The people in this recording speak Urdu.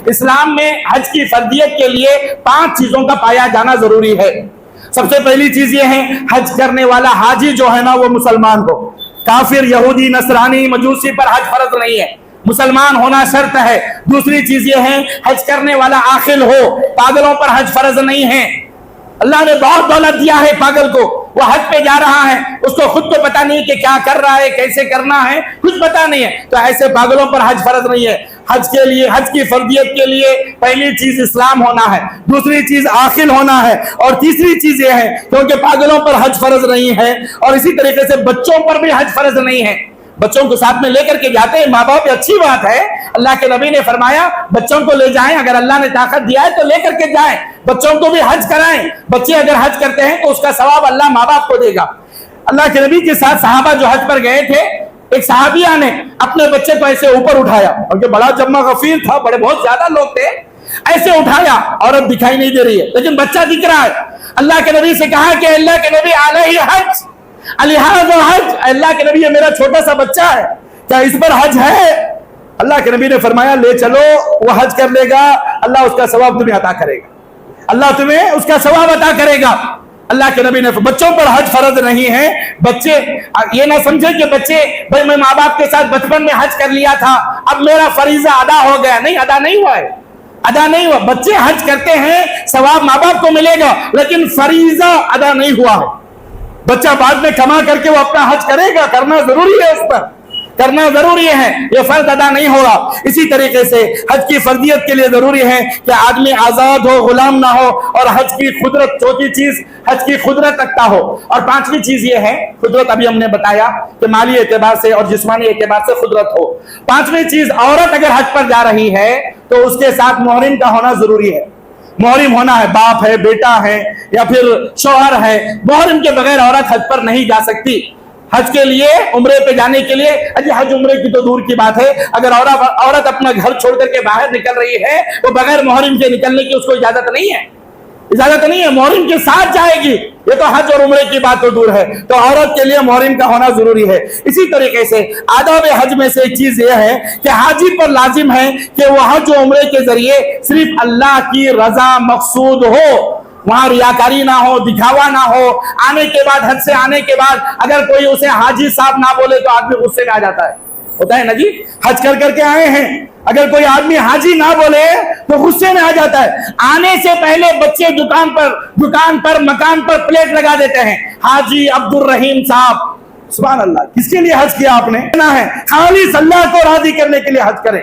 اسلام میں حج کی فرضیت کے لیے 5 چیزوں کا پایا جانا ضروری ہے۔ سب سے پہلی چیز یہ ہے حج کرنے والا حاجی جو ہے نا وہ مسلمان ہو۔ کافر، یہودی، نصرانی، مجوسی پر حج فرض نہیں ہے، مسلمان ہونا شرط ہے۔ دوسری چیز یہ ہے حج کرنے والا عاقل ہو، پاگلوں پر حج فرض نہیں ہے۔ اللہ نے بہت دولت دیا ہے پاگل کو، وہ حج پہ جا رہا ہے، اس کو خود کو پتا نہیں کہ کیا کر رہا ہے، کیسے کرنا ہے، کچھ پتا نہیں ہے، تو ایسے پاگلوں پر حج فرض نہیں ہے۔ حج کے لیے، حج کی فرضیت کے لیے پہلی چیز اسلام ہونا ہے، دوسری چیز عاقل ہونا ہے، اور تیسری چیز یہ ہے کیونکہ پاگلوں پر حج فرض نہیں ہے، اور اسی طریقے سے بچوں پر بھی حج فرض نہیں ہے۔ بچوں کو ساتھ میں لے کر کے جاتے ہیں ماں باپ، اچھی بات ہے، اللہ کے نبی نے فرمایا بچوں کو لے جائیں، اگر اللہ نے طاقت دیا ہے تو لے کر کے جائیں، بچوں کو بھی حج کرائیں۔ بچے اگر حج کرتے ہیں تو اس کا ثواب اللہ ماں باپ کو دے گا۔ اللہ کے نبی کے ساتھ صحابہ جو حج پر گئے تھے، ایک صحابیہ نے اپنے بچے کو ایسے اوپر اٹھایا، کیونکہ بڑا جمع غفیر تھا، بہت زیادہ لوگ تھے، ایسے اٹھایا، عورت دکھائی نہیں دے رہی ہے لیکن بچہ دکھ رہا ہے۔ اللہ کے نبی سے کہا کہ اللہ کے نبی علیہ حج، علیہ حج، اللہ کے نبی یہ میرا چھوٹا سا بچہ ہے، کیا اس پر حج ہے؟ اللہ کے نبی نے فرمایا لے چلو، وہ حج کر لے گا، اللہ اس کا ثواب تمہیں عطا کرے گا، اللہ تمہیں اس کا ثواب عطا کرے گا۔ اللہ کے نبی نے بچوں پر حج فرض نہیں ہے۔ بچے یہ نہ سمجھے کہ بچے بھائی میں ماں باپ کے ساتھ بچپن میں حج کر لیا تھا، اب میرا فریضہ ادا ہو گیا، نہیں، ادا نہیں ہوا ہے، ادا نہیں ہوا۔ بچے حج کرتے ہیں، ثواب ماں باپ کو ملے گا، لیکن فریضہ ادا نہیں ہوا ہے۔ بچہ بعد میں کما کر کے وہ اپنا حج کرے گا، کرنا ضروری ہے، اس پر کرنا ضروری ہے، یہ فرض ادا نہیں ہوگا۔ اسی طریقے سے حج کی فرضیت کے لیے ضروری ہے کہ آدمی آزاد ہو، غلام نہ ہو، اور حج کی قدرت، چوتھی چیز حج کی قدرت رکھتا ہو، اور پانچویں چیز یہ ہے قدرت، ابھی ہم نے بتایا کہ مالی اعتبار سے اور جسمانی اعتبار سے قدرت ہو۔ پانچویں چیز، عورت اگر حج پر جا رہی ہے تو اس کے ساتھ محرم کا ہونا ضروری ہے۔ محرم ہونا ہے، باپ ہے، بیٹا ہے، یا پھر شوہر ہے، محرم کے بغیر عورت حج پر نہیں جا سکتی۔ حج کے لیے، عمرے پہ جانے کے لیے، حج عمرے کی تو دور کی بات ہے، اگر عورت اپنا گھر چھوڑ کر کے باہر نکل رہی ہے تو بغیر محرم کے نکلنے کی اس کو اجازت نہیں ہے، اجازت نہیں ہے، محرم کے ساتھ جائے گی۔ یہ تو حج اور عمرے کی بات تو دور ہے، تو عورت کے لیے محرم کا ہونا ضروری ہے۔ اسی طریقے سے آداب حج میں سے ایک چیز یہ ہے کہ حاجی پر لازم ہے کہ وہ حج و عمرے کے ذریعے صرف اللہ کی رضا مقصود ہو، وہاں ریاکاری نہ ہو، دکھاوا نہ ہو۔ آنے کے بعد، حج سے آنے کے بعد اگر کوئی اسے حاجی صاحب نہ بولے تو آدمی غصے میں آ جاتا ہے، ہوتا ہے نا جی، حج کر کے آئے ہیں، اگر کوئی آدمی حاجی نہ بولے تو غصے میں آ جاتا ہے۔ آنے سے پہلے بچے دکان پر مکان پر پلیٹ لگا دیتے ہیں، حاجی عبد الرحیم صاحب۔ سبحان اللہ، کس کے لیے حج کیا آپ نے؟ خالص اللہ کو راضی کرنے کے لیے حج کریں۔